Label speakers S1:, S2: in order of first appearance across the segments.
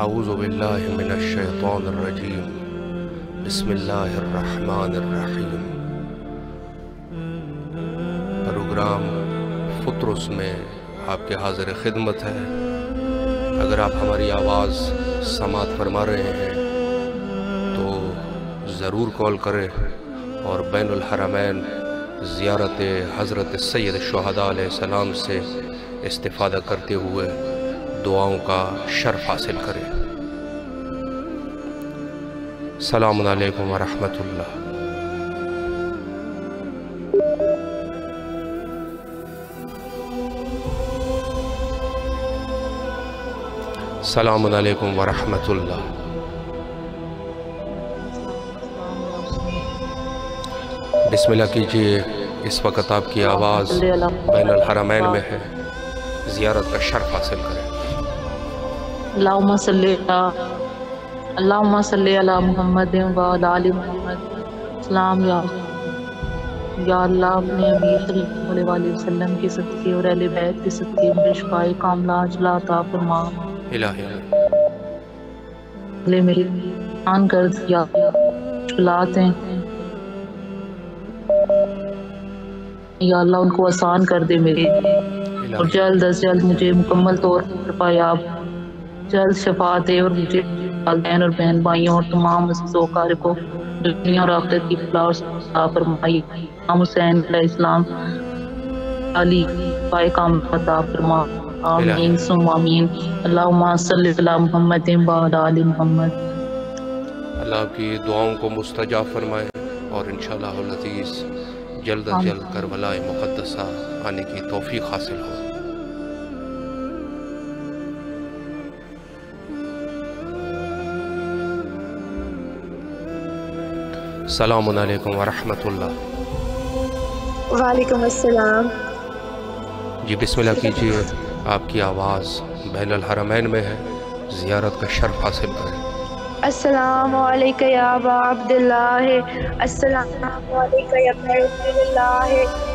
S1: اعوذ باللہ من الشیطان الرجیم بسم اللہ الرحمن الرحیم۔ پروگرام فطرس میں آپ کے حاضر خدمت ہے۔ اگر آپ ہماری آواز سماعت فرما رہے ہیں تو ضرور کال کریں اور بین الحرمین زیارت حضرت سید الشہداء علیہ السلام سے استفادہ کرتے ہوئے دعاؤں کا شرف حاصل کریں۔ السلام علیکم ورحمۃ اللہ۔ السلام علیکم ورحمۃ اللہ۔ بسم اللہ کیجئے، اس وقت آپ کی آواز بین الحرمین میں ہے، زیارت کا شرف حاصل کریں۔
S2: اللہم صلی علی محمد وعلی آل محمد۔ سلام یا اللہ، اپنے امیر صلی اللہ علیہ وسلم کے صدقے اور اہل بیت کے صدقے مجھے شفاء کاملہ عاجلہ عطا فرما۔
S1: الہی
S2: لے میری آن کر دیا مشکلات ہیں، یا اللہ ان کو آسان کر دے میرے، اور جلد از جلد مجھے مکمل طور پر پایاب جلد شفا دے، اور مجھے والدین اور بہن بھائیوں اور تمام مسلمان کو دنیا اور آخرت کی فلاح اور عطا فرمائی۔ امام حسین علیہ السلام علی پائے کام عطا فرما، آمین ثم آمین۔ اللہم صلی علی محمد وعلی آل محمد۔
S1: اللہ آپ کی دعاؤں کو مستجاب فرمائے اور انشاءاللہ العزیز جلد از جلد کربلا مقدسہ آنے کی توفیق حاصل ہو۔ السلام علیکم ورحمۃ اللہ۔
S3: وعلیکم السلام۔
S1: جی بسم اللہ کیجئے، آپ کی آواز بین الحرمین میں ہے، زیارت کا شرف حاصل کریں۔
S3: السلام علیکم یا ابا عبداللہ، السلام علیکم یا ابن رسول اللہ،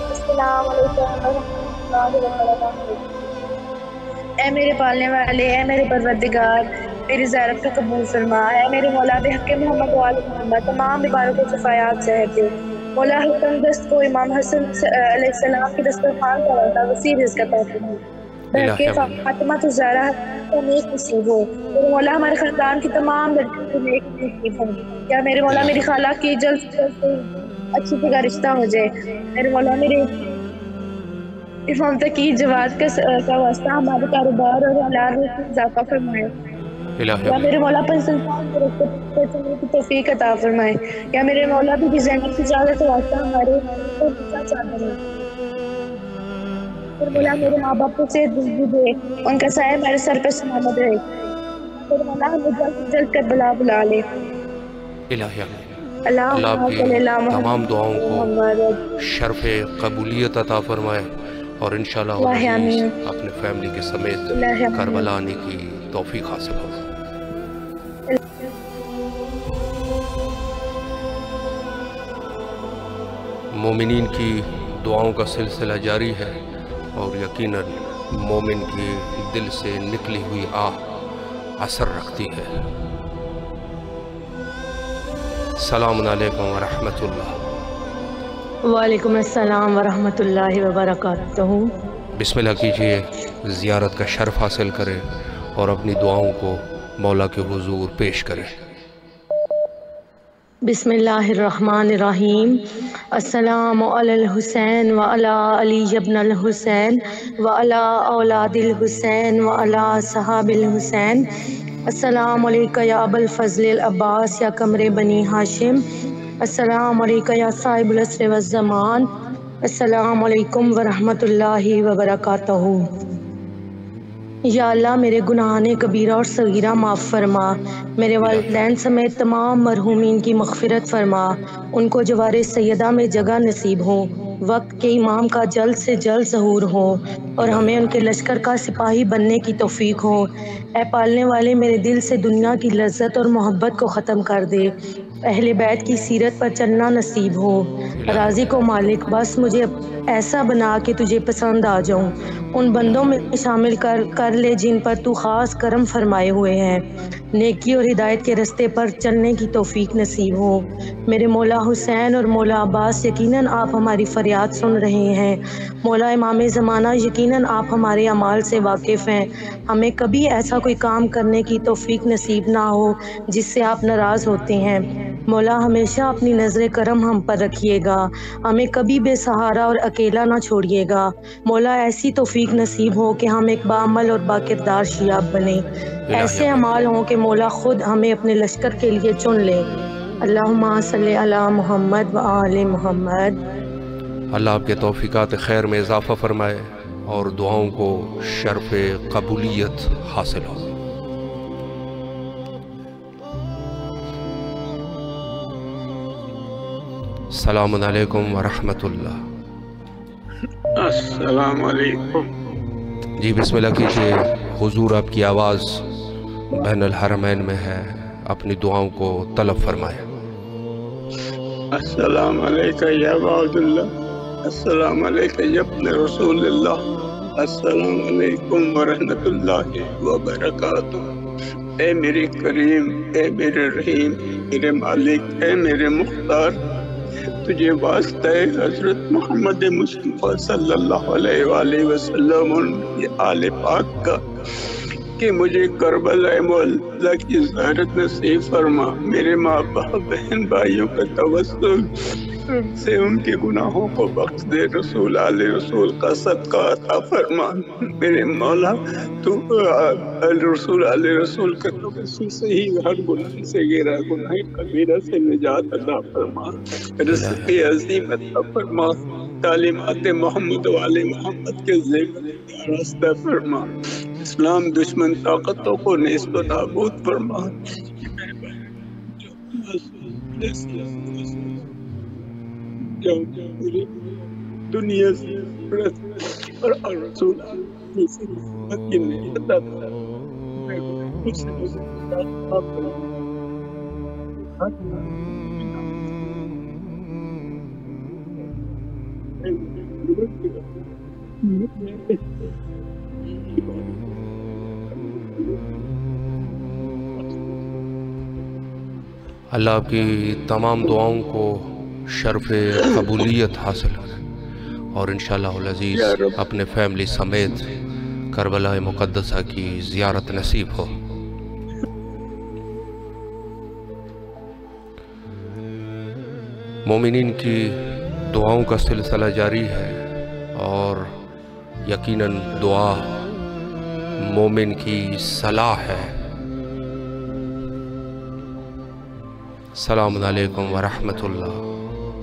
S3: السلام علیکم ورحمۃ اللہ وبرکاتہ۔ اے میرے پالنے والے، اے میرے پروردگار، میری زیارت کا قبول فرما۔ اے میرے مولا بحق محمد و آل محمد تمام بیماروں کو شفایات صحت دے۔ مولا حسن دست کو امام حسن علیہ السلام کی دسترخوان کا وعدہ وسیع رزق عطا فرما۔ بحق فاطمہ تو زہرا کو نیک نصیب ہو۔ میرے مولا ہمارے خاندان کی تمام لڑکیوں کو نیک نصیب ہو۔ یا میرے مولا میری خالہ کی جلد سے جلد اچھی جگہ رشتہ ہو جائے۔ میرے مولا میرے امام تقی جواد کا واسطہ ہمارے کاروبار اور حلال رزق میں اضافہ فرمائے۔ یا میرے مولا اپنے سلطان کو رزق کی توفیق عطا فرمائے۔ یا میرے مولا بھی زینب کی اجازت کے واسطہ ہمارے چادر ہے۔ پھر مولا میرے ماں باپ کو صحت بلندی دے، ان کا سایہ میرے سر پہ سلامت رہے۔ پھر مولا ہمیں جلد سے جلد کربلا بلا لے۔
S1: الہی اللہ آپ کی تمام دعاؤں کو شرف قبولیت عطا فرمائے اور انشاءاللہ العزیز اپنے فیملی کے سمیت کربلا آنے کی توفیق حاصل ہو۔ مومنین کی دعاؤں کا سلسلہ جاری ہے اور یقیناً مومن کی دل سے نکلی ہوئی آہ اثر رکھتی ہے۔ السلام علیکم ورحمۃ اللہ۔
S2: وعلیکم السلام ورحمۃ اللہ وبرکاتہ۔
S1: بسم اللہ کیجئے، زیارت کا شرف حاصل کریں اور اپنی دعاؤں کو مولا کے حضور پیش کریں۔
S2: بسم اللہ الرحمن الرحیم۔ السلام علی الحسین وعلی علی ابن الحسین وعلی اولاد الحسین وعلی صحاب الحسین۔ السلام علیکم یا ابا الفضل العباس یا قمر بنی ہاشم۔ السلام علیکم یا صاحب العصر والزمان۔ السلام علیکم ورحمۃ اللہ وبرکاتہ۔ یا اللہ میرے گناہان کبیرہ اور صغیرہ معاف فرما، میرے والدین سمیت تمام مرحومین کی مغفرت فرما، ان کو جوار سیدہ میں جگہ نصیب ہو، وقت کے امام کا جلد سے جلد ظہور ہو اور ہمیں ان کے لشکر کا سپاہی بننے کی توفیق ہو۔ اے پالنے والے، میرے دل سے دنیا کی لذت اور محبت کو ختم کر دے،
S4: اہل بیت کی سیرت پر چلنا نصیب ہو۔ راضی کو مالک بس مجھے ایسا بنا کہ تجھے پسند آ جاؤں، ان بندوں میں شامل کر لے جن پر تو خاص کرم فرمائے ہوئے ہیں۔ نیکی اور ہدایت کے رستے پر چلنے کی توفیق نصیب ہو۔ میرے مولا حسین اور مولا عباس، یقیناً آپ ہماری فریاد سن رہے ہیں۔ مولا امام زمانہ، یقیناً آپ ہمارے اعمال سے واقف ہیں۔ ہمیں کبھی ایسا کوئی کام کرنے کی توفیق نصیب نہ ہو جس سے آپ ناراض ہوتے ہیں۔ مولا ہمیشہ اپنی نظر کرم ہم پر رکھیے گا، ہمیں کبھی بے سہارا اور اکیلا نہ چھوڑیے گا۔ مولا ایسی توفیق نصیب ہو کہ ہم ایک بعمل اور باکردار شیاب بنیں، ایسے اعمال ہوں کہ مولا خود ہمیں اپنے لشکر کے لیے چن لے۔ اللہم صلی علی محمد و آل محمد۔
S1: اللہ آپ کے توفیقات خیر میں اضافہ فرمائے اور دعاؤں کو شرف قبولیت حاصل ہو۔ السلام علیکم ورحمۃ اللہ۔
S5: السلام علیکم۔
S1: جی بسم اللہ کیجیے، حضور آپ کی آواز بین الحرمین میں ہے، اپنی دعاؤں کو طلب فرمائے۔
S5: السلام علیکم یا عبد اللہ، السلام علیکم یا ابن رسول اللہ، السلام علیکم ورحمۃ اللہ وبرکاتہ۔ اے میرے کریم، اے میرے رحیم، میرے مالک، اے میرے مختار، تجھے واسطہ حضرت محمد مصطفیٰ صلی اللہ علیہ وآلہ وسلم یہ آل پاک کا کہ مجھے کربلا معلیٰ کی زیارت نصیب فرما۔ میرے ماں باپ بہن بھائیوں کا توسل سے ان کے گناہوں کو بخش دے، رسول آل رسول کا صدقہ عطا فرما۔ میرے مولا تو رسول آل رسول کا توسل سے ہی ہر گناہ سے غیر گناہ کبیرہ سے نجات عطا فرما، رزق عظیم عطا فرما، تعلیمات محمد و آل محمد کے ذکر راستہ فرما، اسلام دشمن طاقتوں کو نیست و نابود فرما۔ دنیا سے اور رسول کی نعمت عطا
S1: اللہ آپ کی تمام دعاؤں کو شرف قبولیت حاصل کرے اور انشاءاللہ العزیز اپنے فیملی سمیت کربلا مقدسہ کی زیارت نصیب ہو۔ مومنین کی دعاؤں کا سلسلہ جاری ہے اور یقیناً دعا مومن کی صلاح ہے۔ السلام علیکم ورحمۃ اللہ۔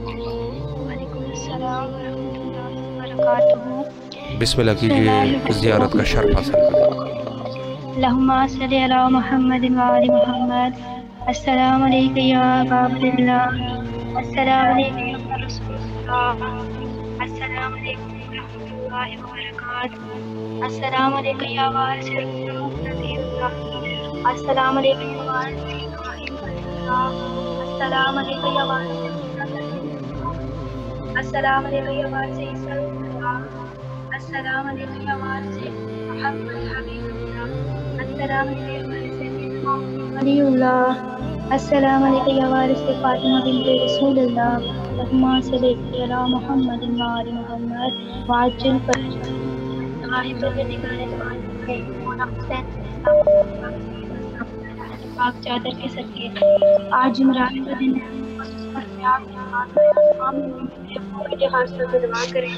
S6: وعلیکم السلام ورحمۃ اللہ وبرکاتہ۔
S1: بسم اللہ کیجیے، زیارت کا شرف حاصل کریں۔
S6: اللہم صلی علی محمد وآل محمد۔ السلام علیکم یا ابا عبداللہ، السلام علیکم یا رسول اللہ، السلام علیکم ورحمۃ اللہ وبرکاتہ، السلام علیکم یا وارث رسول اللہ، السلام علیکم یا وارث السلام علیکم یا وارث، السلام علیکم یا وارث السلام علیکم یا وارث محمد حبیب اللہ، السلام علیکم یا وارث ولی اللہ، السلام علیکم یا وارث فاطمہ بنت رسول اللہ، اللہم صلی علی محمد وآل محمد وعجل پاک چادر کے صدقے آج جمعرات کا دن ہے اور میں آپ کے ساتھ تمام مومنین کے حاصل کو دعا کریں۔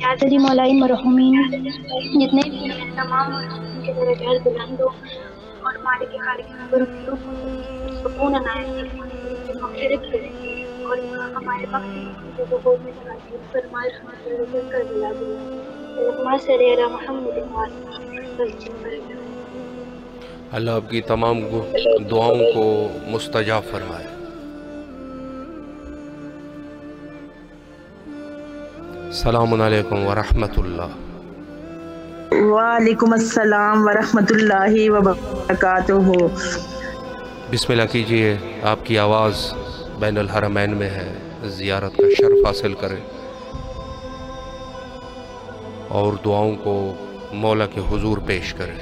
S6: یا علی مولا مرحومین جتنے بھی ہیں تمام مرحومین کے درجات بلند ہو اور مالک خالق نظر کو سکون عنایت مغفرت کریں اور ہمارے وقت جو بہت میں نصیب فرمائے رحمت کر دلا دیں۔ اللہم صلی علی محمد وآلہ۔
S1: اللہ آپ کی تمام دعاؤں کو مستجاب فرمائے۔ السلام علیکم ورحمۃ اللہ۔
S7: وعلیکم السلام ورحمۃ اللہ وبرکاتہ۔
S1: بسم اللہ کیجیے، آپ کی آواز بین الحرمین میں ہے، زیارت کا شرف حاصل کرے اور دعاؤں کو مولا کے حضور پیش کرے۔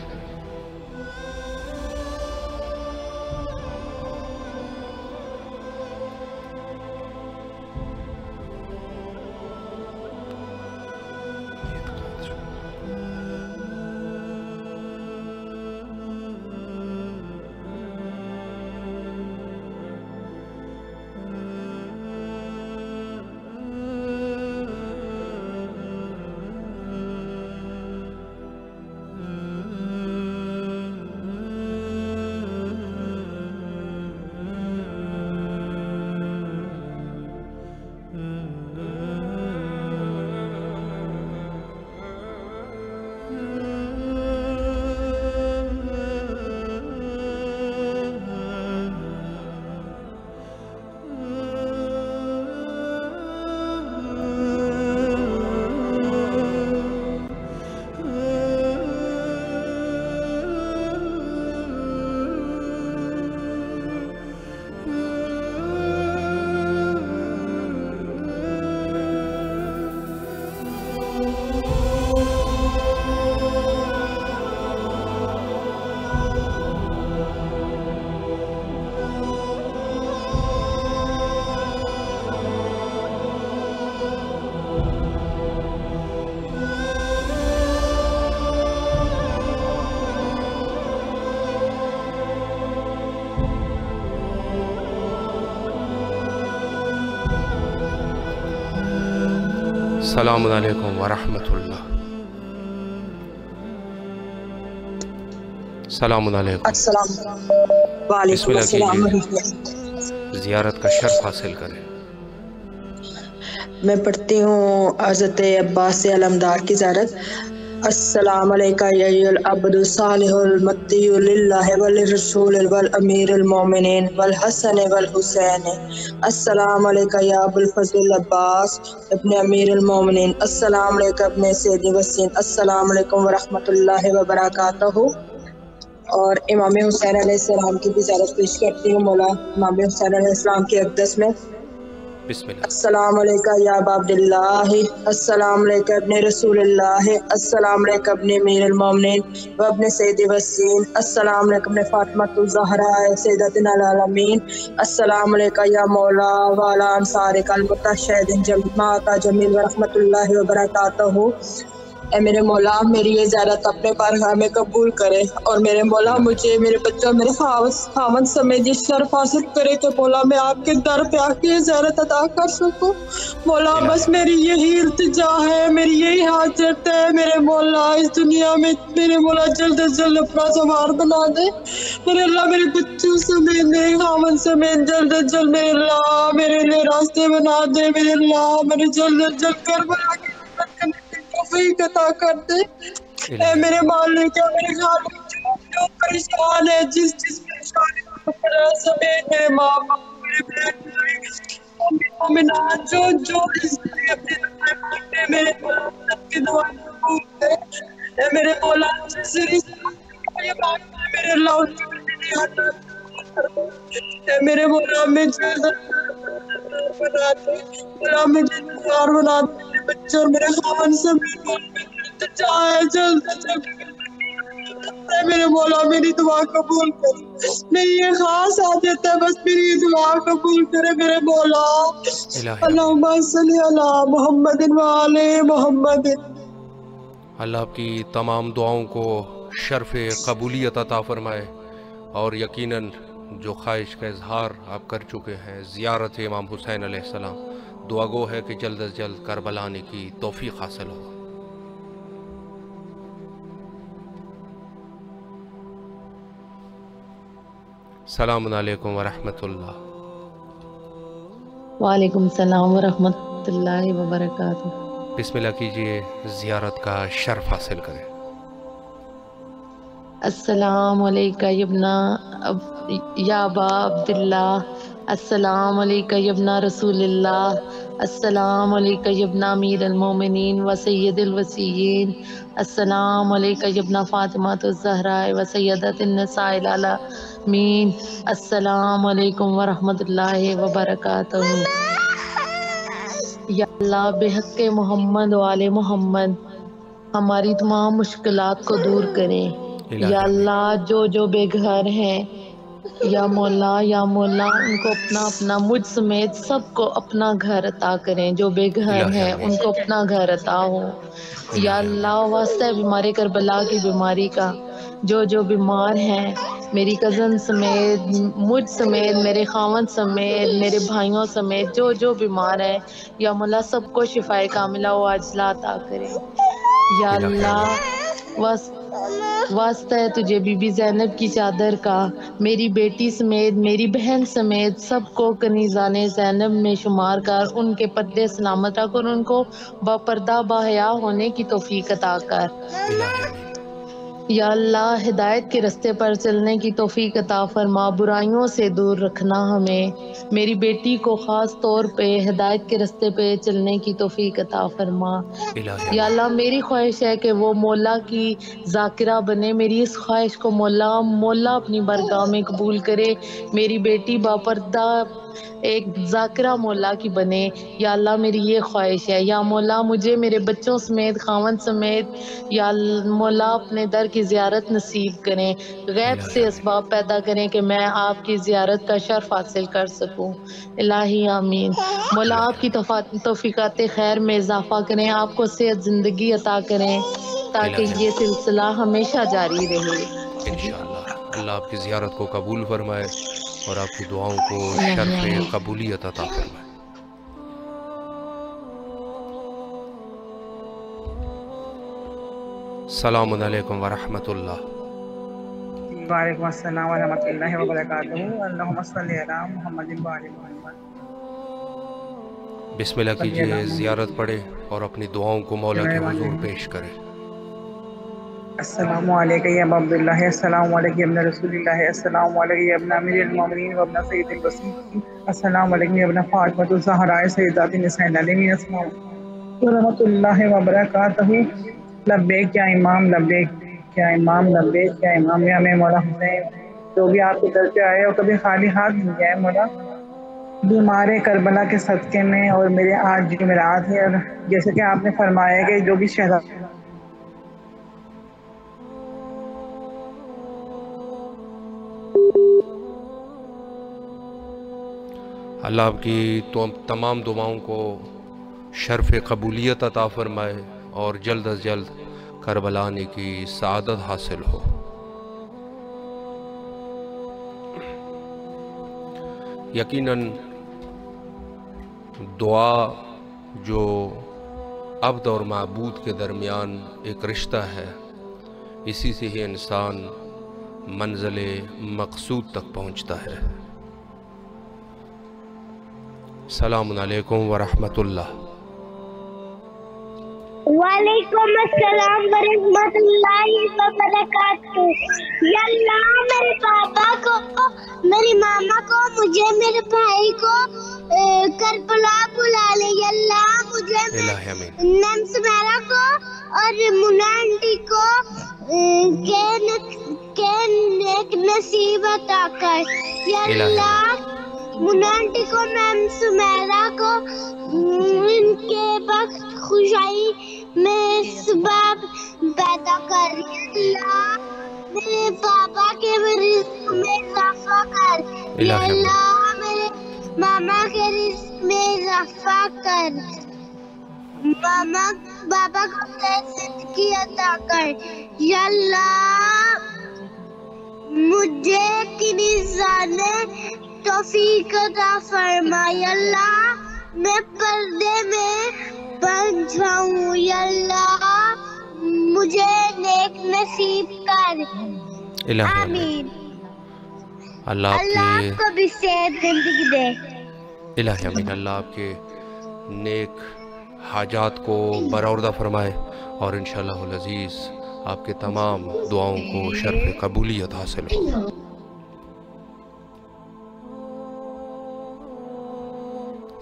S1: السلام علیکم ورحمۃ اللہ۔ السلام علیکم۔
S7: السلام
S1: بسم
S7: وعلیکم
S1: اللہ
S7: السلام
S1: کیجیے، زیارت کا شرف حاصل کریں۔
S7: میں پڑھتی ہوں حضرت عباس سے علمدار کی زیارت۔ السلام علیکہ یا العبد الصالح المطیع للہ وللرسول والامیر المومنین والحسن والحسین۔ السلام علیکہ یا ابو الفضل العباس ابن امیر المومنین۔ السلام علیکہ ابن سید وسیم۔ السلام علیکم ورحمۃ اللہ وبرکاتہ۔ اور امام حسین علیہ السلام کی بھی زیارت پیش کرتی ہوں مولا امام حسین علیہ السلام کے اقدس میں۔
S1: بسم اللہ۔
S7: السلام علیکہ یا ابا عبداللہ، السلام علیکہ ابن رسول اللہ، السلام علیکہ ابن امیر المومنین و ابن سید وسیم۔ السلام علیکہ ابن فاطمہ الزہراء سیدتنا العالمین۔ السلام علیکہ یا مولا والا انصار المتشہدین جماعت جمیل ورحمۃ اللہ وبرکاتہ۔ اے میرے مولا میری یہ زیارت اپنے بارگاہ میں قبول کرے، اور میرے مولا مجھے میرے بچوں میرے خاوند سمیت یہ شرف حاصل کرے کہ مولا میں آپ کے در پہ آ کے یہ زیارت ادا کر سکوں۔ مولا بس میری یہی التجا ہے، میری یہی حاجت ہے میرے مولا، اس دنیا میں میرے مولا جلد از جلد اپنا سوار بنا دے میرے اللہ، میرے بچوں سمیت میرے خاوند سمیت جلد از جلد میرے اللہ میرے لیے راستے بنا دے میرے اللہ، میرے جلد از جلد کر بنا کے توفیق عطا کر دے۔ اے میرے مالک ہے میرے خالق، جو پریشان ہے جس پریشانی کو سمیت میرے ماں باپ میرے بہن بھائی مومنات جو اپنے میرے مولا سب کی دعا قبول کرے۔ اے میرے مولا جس یہ بات میرے اللہ میرے مولا میں بنا دے، مولا مجھے انتظار بنا دے میرے بچے اور میرے خاوند سمیت چاہے جلد میرے مولا میری دعا قبول کرے، میری یہ خاص عادت ہے بس میری یہ دعا قبول کرے میرے مولا۔ اللہم صلی علی محمد وآل محمد۔
S1: اللہ آپ کی تمام دعاؤں کو شرف قبولیت عطا فرمائے، اور یقیناً جو خواہش کا اظہار آپ کر چکے ہیں زیارت امام حسین علیہ السلام، دعا گو ہے کہ جلد از جلد کربلا آنے کی توفیق حاصل ہو۔ السلام علیکم ورحمۃ اللہ۔
S2: وعلیکم السلام ورحمۃ اللہ وبرکاتہ۔
S1: بسم اللہ کیجئے، زیارت کا شرف حاصل کریں۔
S2: السلام علیکہ یا ابا عبداللہ، السلام علیکہ ابن رسول اللہ، السلام علیکہ یبن امیر المومنین و سید الوصیین، السلام علیکہ یبن فاطمہ الزہراء و سیدۃ النساء العالمین، السلام علیکم ورحمۃ اللہ وبرکاتہ۔ یا اللہ بحق محمد و آل محمد ہماری تمام مشکلات کو دور کریں۔ یا اللہ جو بے گھر ہیں، یا مولا ان کو اپنا مجھ سمیت سب کو اپنا گھر عطا کریں۔ جو بے گھر ہیں ان کو اپنا گھر عطا ہو۔ یا اللہ واسطہ بیمار کربلا کی بیماری کا، جو بیمار ہیں میری کزن سمیت، مجھ سمیت، میرے خاوند سمیت، میرے بھائیوں سمیت، جو بیمار ہیں یا مولا سب کو شفائے کاملہ و عاجلہ عطا کریں۔ یا اللہ واسطہ ہے تجھے بی بی زینب کی چادر کا، میری بیٹی سمیت، میری بہن سمیت سب کو کنیزان زینب میں شمار کر ان کے پردے سلامت رکھ اور ان کو باپردہ باحیا ہونے کی توفیق عطا کر۔ یا اللہ ہدایت کے رستے پر چلنے کی توفیق عطا فرما، برائیوں سے دور رکھنا ہمیں۔ میری بیٹی کو خاص طور پہ ہدایت کے رستے پہ چلنے کی توفیق عطا فرما۔ یا اللہ میری خواہش ہے کہ وہ مولا کی ذاکرہ بنے، میری اس خواہش کو مولا اپنی بارگاہ میں قبول کرے، میری بیٹی باپردہ ایک ذاکرہ مولا کی بنے۔ یا اللہ میری یہ خواہش ہے۔ یا مولا مجھے میرے بچوں سمیت، خاوند سمیت، یا مولا اپنے در کی زیارت نصیب کریں، غیب سے اسباب پیدا کریں کہ میں آپ کی زیارت کا شرف حاصل کر سکوں۔ الہی آمین۔ مولا آپ کی توفیقات خیر میں اضافہ کریں، آپ کو صحت زندگی عطا کریں تاکہ یہ سلسلہ ہمیشہ جاری رہے۔
S1: انشاءاللہ اللہ آپ کی زیارت کو قبول فرمائے اور آپ کی دعاؤں کو شرف قبولیت عطا فرمائے۔ السلام علیکم ورحمۃ اللہ۔
S8: وعلیکم السلام ورحمۃ اللہ وبرکاتہ۔ اللہم صلی علی محمد و آل محمد۔
S1: بسم اللہ کیجئے، زیارت پڑھیں اور اپنی دعاؤں کو مولا کے حضور پیش کریں۔
S8: السلام علیکم یا ابا عبداللہ، السلام علیکم یا ابن رسول اللہ، السلام علیکم یا ابن امیر المومنین و ابن سید الوصیین، السلام علیکم یا ابن فاطمہ الزہراء سیدۃ النساء العالمین، السلام علیکم ورحمۃ اللہ وبرکاتہ۔ لبیک یا امام، لبیک یا امام، لبیک یا امام۔ یا میں مولا حسین جو بھی آپ کے در پہ آئے اور کبھی خالی ہاتھ نہیں گئے مولا، بیمار کربلا کے صدقے میں، اور میرے آج جمعرات ہے، اور جیسے کہ آپ نے فرمایا کہ جو بھی شہداء
S1: اللہ آپ کی تمام دعاؤں کو شرف قبولیت عطا فرمائے اور جلد از جلد کربلا آنے کی سعادت حاصل ہو۔ یقیناً دعا جو عبد اور معبود کے درمیان ایک رشتہ ہے، اسی سے ہی انسان منزل مقصود تک پہنچتا ہے۔ السلام علیکم ورحمۃ اللہ۔
S6: وعلیکم السلام ورحمۃ اللہ وبرکاتہ۔ یا اللہ میرے پاپا کو، میری ماما کو، مجھے، میرے بھائی کو کربلا بلا لے۔ یا اللہ مجھے، نیم سمیرا کو اور منا آنٹی کو نیک نصیب عطا کر۔ یا اللہ منا آنٹی کو، میم سمیرا کو ان کے وقت خوشائی میں سبب پیدا کر۔ اللہ میرے پاپا کے رزق میں اضافہ کر۔ یا اللہ میرے ماما کے رزق میں اضافہ کر۔ ماما بابا کو زندگی عطا کر۔ یا اللہ مجھے کنیزان توفیق عطا فرما۔ یا اللہ میں پردے میں بن جاؤں۔ یا اللہ مجھے نیک نصیب کر۔ آمین۔
S1: اللہ
S6: آپ کو بھی صحت زندگی دے۔
S1: الہی آمین۔ اللہ آپ کے نیک حاجات کو برآوردہ فرمائے اور انشاءاللہ العزیز آپ کے تمام دعاؤں کو شرف قبولیت حاصل ہو۔